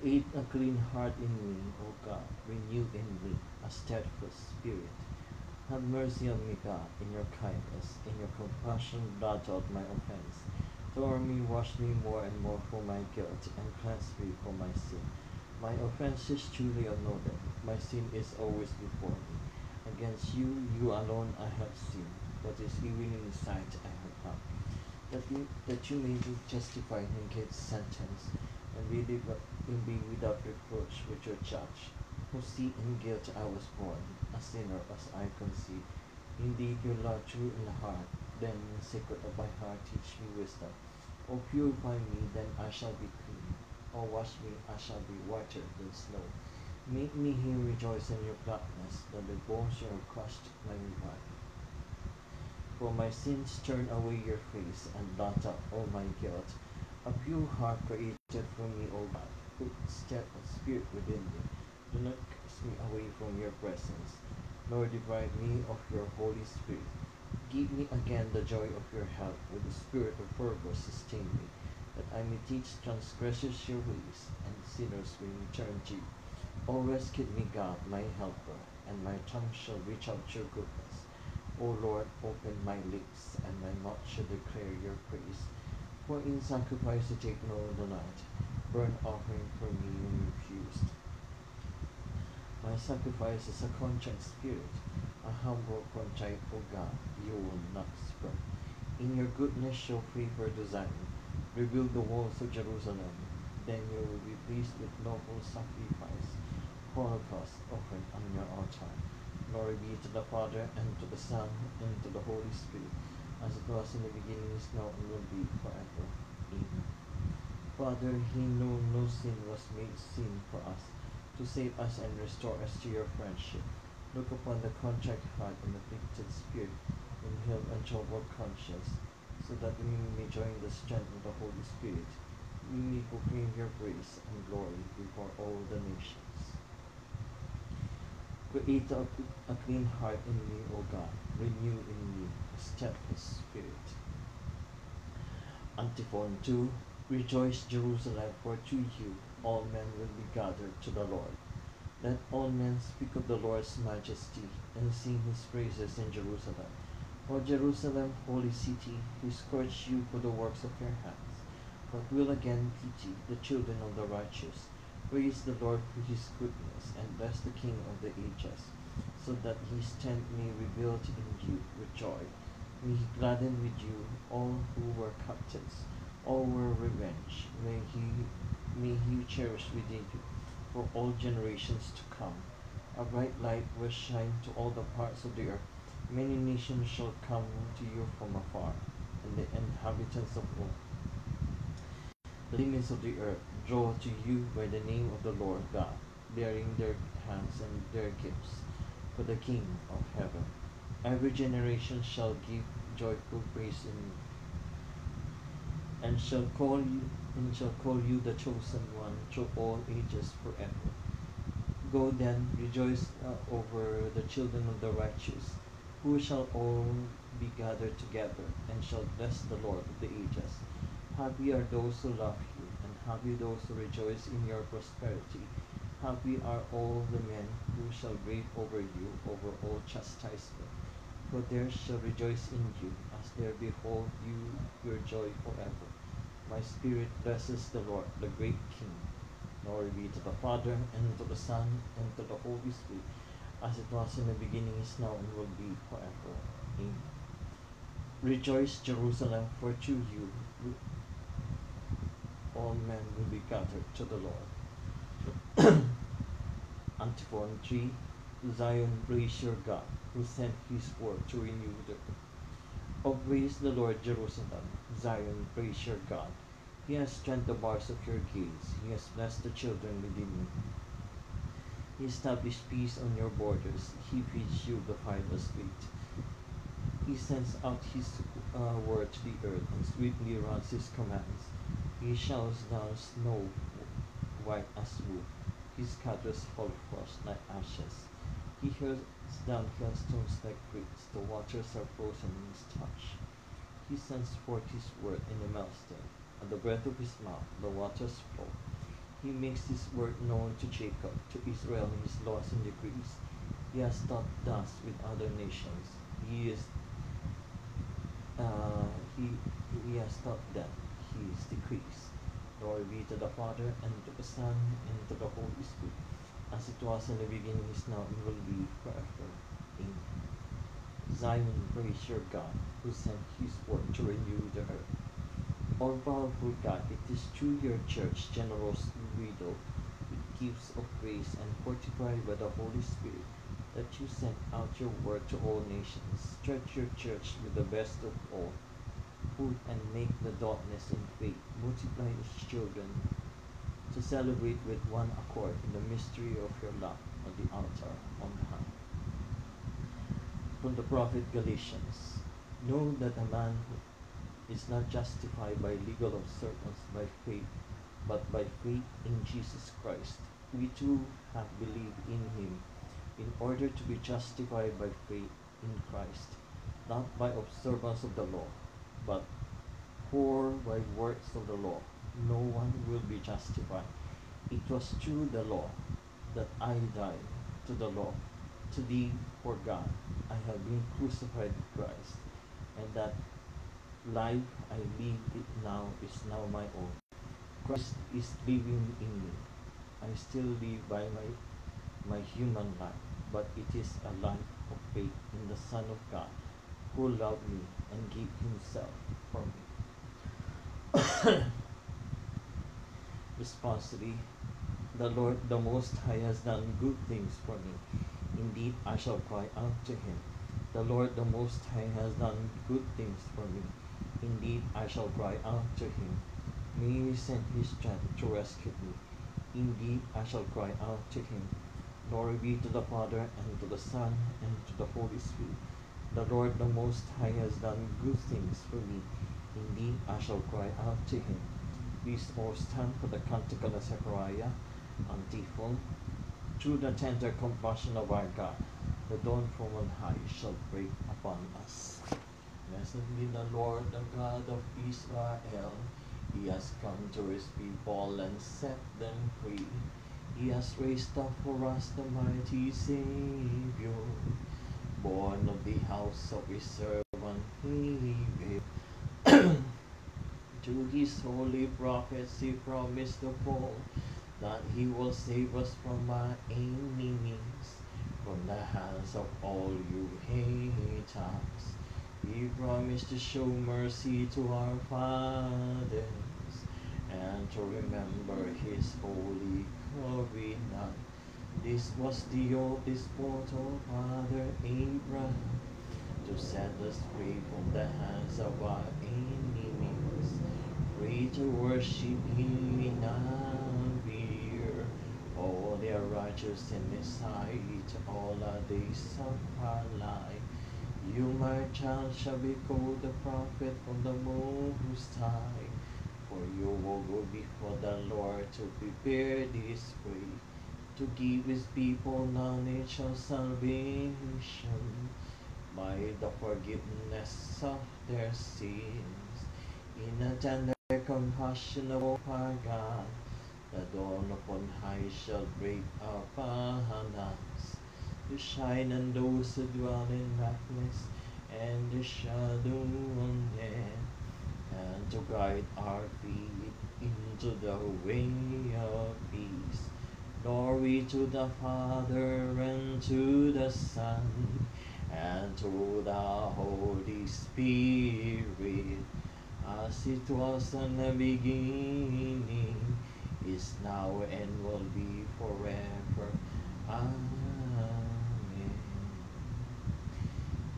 Create a clean heart in me, O God. Renew in me a steadfast spirit. Have mercy on me, God, in your kindness. In your compassion, blot out my offense. Throw me, wash me more and more from my guilt, and cleanse me from my sin. My offense is truly unnoted. My sin is always before me. Against you, you alone I have sinned. What is evil in your sight I have done. That you may be justified in God's sentence, and be without reproach with your judge. Who see in guilt I was born, a sinner as I conceive. Indeed, your law true in heart, then in the secret of my heart teach me wisdom. O purify me, then I shall be clean. O wash me, I shall be whiter than snow. Make me here rejoice in your gladness, that the bones you have crushed may revive. For my sins turn away your face, and blot out all my guilt. A pure heart created for me, O God. Put a spirit within me. Do not cast me away from your presence, nor deprive me of your Holy Spirit. Give me again the joy of your help, with the spirit of fervor sustain me, that I may teach transgressors your ways, and sinners will return to you. O rescue me, God, my helper, and my tongue shall reach out your goodness. O Lord, open my lips, and my mouth shall declare your praise. For in sacrifice you take no delight, burnt offering for me you refused. My sacrifice is a contrite spirit, a humble contrite, O God, you will not spurn. In your goodness show favor to Zion, rebuild the walls of Jerusalem, then you will be pleased with noble sacrifice, holocaust offered on your altar. Glory be to the Father, and to the Son, and to the Holy Spirit, as it was in the beginning, is now, and will be forever. Amen. Father, he knew no sin was made sin for us, to save us and restore us to your friendship. Look upon the contrite heart and afflicted spirit, and heal untroubled conscience, so that we may join the strength of the Holy Spirit. We may proclaim your praise and glory before all the nations. Create a clean heart in me, O God. Renew in me a steadfast spirit. Antiphon 2. Rejoice, Jerusalem, for to you all men will be gathered to the Lord. Let all men speak of the Lord's majesty, and sing his praises in Jerusalem. O Jerusalem, holy city, who scourged you for the works of your hands, but will again pity the children of the righteous. Praise the Lord for his goodness, and bless the King of the ages, so that his tent may rebuild in you with joy. May he gladden with you all who were captives, all were revenged. May he cherish within you for all generations to come. A bright light will shine to all the parts of the earth. Many nations shall come to you from afar, and the inhabitants of all the limits of the earth draw to you by the name of the Lord God, bearing their hands and their gifts for the King of heaven. Every generation shall give joyful praise in you, and shall call you the chosen one through all ages forever. Go then, rejoice over the children of the righteous, who shall all be gathered together, and shall bless the Lord of the ages. Happy are those who love you, and happy those who rejoice in your prosperity. Happy are all the men who shall reign over you, over all chastisement. For they shall rejoice in you, as they behold you your joy forever. My spirit blesses the Lord, the great King. Glory be to the Father, and to the Son, and to the Holy Spirit, as it was in the beginning, is now, and will be forever. Amen. Rejoice, Jerusalem, for to you all men will be gathered to the Lord. Antiphon 3. Zion, praise your God, who sent his word to renew the earth. Oh, praise the Lord, Jerusalem. Zion, praise your God. He has strengthened the bars of your gates. He has blessed the children within you. He established peace on your borders. He feeds you the fatherless fleet. He sends out his word to the earth, and swiftly runs his commands. He showers down snow white as wool. He scatters hoarfrost like ashes. He hurls down hailstones like bricks. The waters are frozen in his touch. He sends forth his word in a maelstrom. At the breath of his mouth the waters flow. He makes his word known to Jacob, to Israel his laws and decrees. He has taught thus with other nations. He is uh, he he has taught them his decrees. Glory be to the Father and to the Son and to the Holy Spirit, as it was in the beginning, is now, and will be forever. Amen. Zion, praise your God, who sent his word to renew the earth. All powerful God, it is through your church, generous widow, with gifts of grace and fortified by the Holy Spirit, that you sent out your word to all nations. Stretch your church with the best of all. Put and make the darkness in faith. Multiply its children to celebrate with one accord in the mystery of your love on the altar on high. From the prophet Galatians, know that a man is not justified by legal observance by faith, but by faith in Jesus Christ. We too have believed in him in order to be justified by faith in Christ, not by observance of the law, but for by works of the law no one will be justified. It was through the law that I died to the law, to thee for God. I have been crucified with Christ, and that life I live it now is now my own. Christ is living in me. I still live by my human life, but it is a life of faith in the Son of God, who loved me and gave himself for me. Responsibly, the Lord the Most High has done good things for me. Indeed, I shall cry out to him. The Lord the Most High has done good things for me. Indeed, I shall cry out to him. May he send his strength to rescue me. Indeed, I shall cry out to him. Glory be to the Father, and to the Son, and to the Holy Spirit. The Lord the Most High has done good things for me. Indeed, I shall cry out to him. Please all stand for the Canticle of Zechariah, antiphon. Through the tender compassion of our God, the dawn from on high shall break upon us. Blessed be the Lord, the God of Israel. He has come to his people and set them free. He has raised up for us the mighty Savior, born of the house of his servant David. To his holy prophets he promised the fall, that he will save us from our enemies, from the hands of all you haters. He promised to show mercy to our fathers, and to remember his holy covenant. This was the oath he swore to Father Abraham, to set us free from the hands of our enemies, free to worship him in our fear. All they are righteous in his sight, all our days of our life. You, my child, shall be called the prophet from the Most High, for you will go before the Lord to prepare this way, to give his people knowledge of salvation by the forgiveness of their sins. In a tender compassion of our God, the dawn upon high shall break upon us, to shine on those who dwell in darkness and the shadow of death, and to guide our feet into the way of peace. Glory to the Father, and to the Son, and to the Holy Spirit, as it was in the beginning, is now, and will be forever. Amen.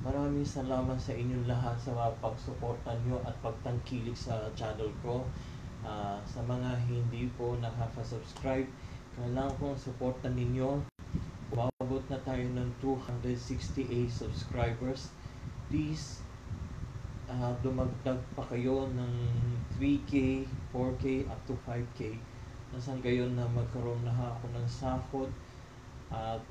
Maraming salamat sa inyong lahat sa mga pagsuporta nyo at pagtangkilik sa channel ko. Sa mga hindi po nakaka-subscribe, kailangan kong supportan ninyo. Umabot na tayo ng 268 subscribers. Please, dumagdag pa kayo ng 3K, 4K, up to 5K. Nasan kayo na magkaroon na ako ng sahod at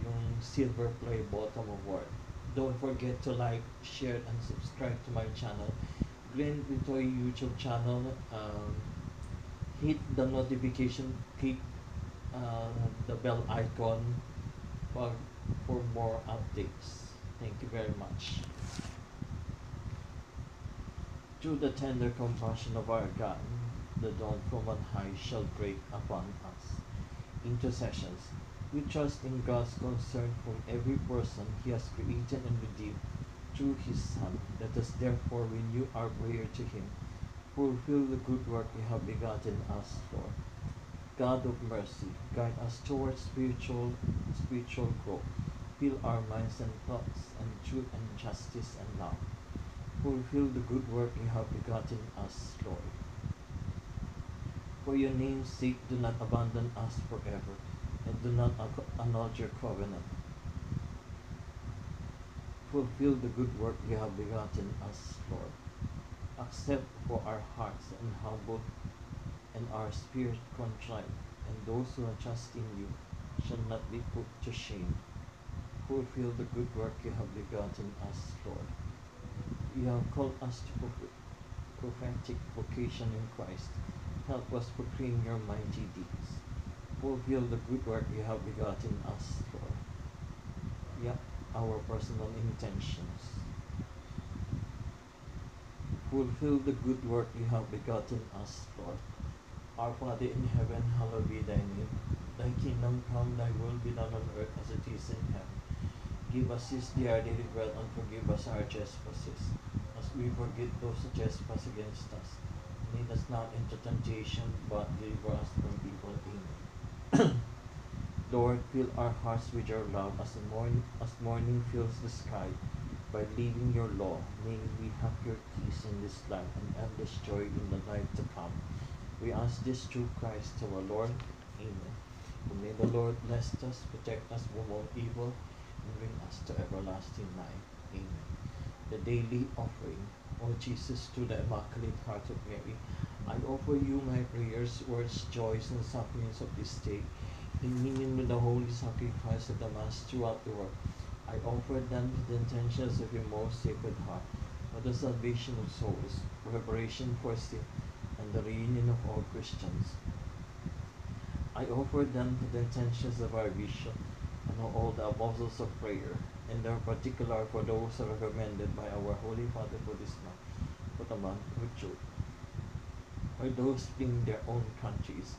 yung Silver Play Bottom Award. Don't forget to like, share, and subscribe to my channel, Glenn Vitoy YouTube channel. hit the notification, click the bell icon for, for more updates. Thank you very much. Through the tender compassion of our God, the dawn from on high shall break upon us. Intercessions. We trust in God's concern for every person He has created and redeemed through His Son. Let us therefore renew our prayer to Him. Fulfill the good work You have begotten us, Lord. God of mercy, guide us towards spiritual growth. Fill our minds and thoughts and truth and justice and love. Fulfill the good work You have begotten us, Lord. For Your name's sake, do not abandon us forever, and do not annul Your covenant. Fulfill the good work You have begotten us, Lord. Accept for our hearts and humble and our spirit contrite, and those who are trust in You shall not be put to shame. Fulfill the good work You have begotten us, Lord. You have called us to prophetic vocation in Christ. Help us proclaim Your mighty deeds. Fulfill the good work You have begotten us, Lord. Yep, our personal intentions. Fulfill the good work You have begotten us, Lord. Our Father in heaven, hallowed be Thy name. Thy kingdom come, Thy will be done on earth as it is in heaven. Give us this day our daily bread, and forgive us our trespasses, as we forgive those who trespass against us. Lead us not into temptation, but deliver us from evil. Amen. Lord, fill our hearts with Your love as morning fills the sky. By living Your law, may we have Your peace in this life and endless joy in the life to come. We ask this through Christ our Lord. Amen. And may the Lord bless us, protect us from all evil, and bring us to everlasting life. Amen. The daily offering. O Jesus, to the Immaculate Heart of Mary, I offer You my prayers, words, joys, and sufferings of this day, in union with the holy sacrifice of the Mass throughout the world. I offer them to the intentions of Your most sacred heart, for the salvation of souls, reparation for sin, and the reunion of all Christians. I offer them to the intentions of our Bishop and of all the apostles of prayer, and in particular for those who are recommended by our Holy Father for this month, for the month of June. For those fleeing their own countries,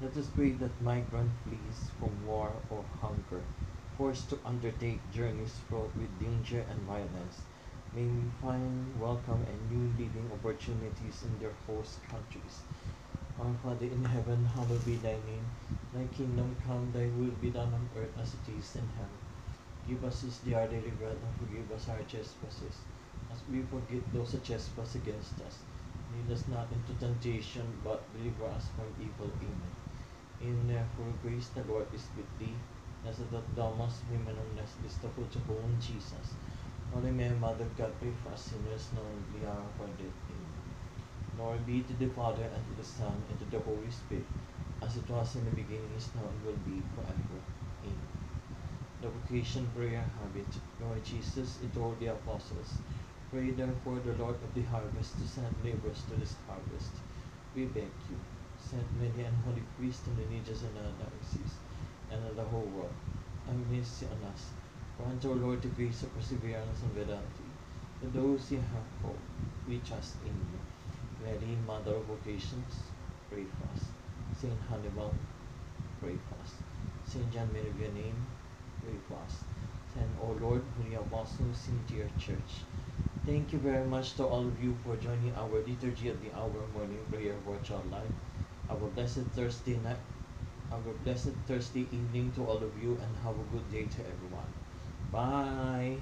let us pray that migrant flees from war or hunger, forced to undertake journeys fraught with danger and violence, may we find welcome and new living opportunities in their host countries. Our Father in heaven, hallowed be Thy name. Thy kingdom come, Thy will be done on earth as it is in heaven. Give us this day our daily bread, and forgive us our trespasses, as we forgive those who trespass against us. Lead us not into temptation, but deliver us from evil. Amen. In therefore grace, the Lord is with thee. Blessed art thou amongst women, and blessed is the fruit of thy womb, Jesus. Holy Mary, Mother of God, pray for us sinners, now and at the hour of our death. Amen. Glory be to the Father, and to the Son, and to the Holy Spirit, as it was in the beginning, is now, and will be forever. Amen. The vocation prayer habit. Lord Jesus, it told the apostles, pray therefore the Lord of the harvest to send laborers to this harvest. We beg You, send many and holy priests and religious in our diocese, and in the whole world, have mercy on us. Grant, O Lord, the grace of perseverance and fidelity. To those You have called, we trust in You. Mary, Mother of Vocations, pray for us. Saint Hannibal, pray for us. Saint John Mary Vianney, pray for us. Send, O Lord, Holy Apostles into Your Church. Thank you very much to all of you for joining our Liturgy of the Hour morning prayer virtual live. Have a blessed Thursday night. Have a blessed Thursday evening to all of you, and have a good day to everyone. Bye.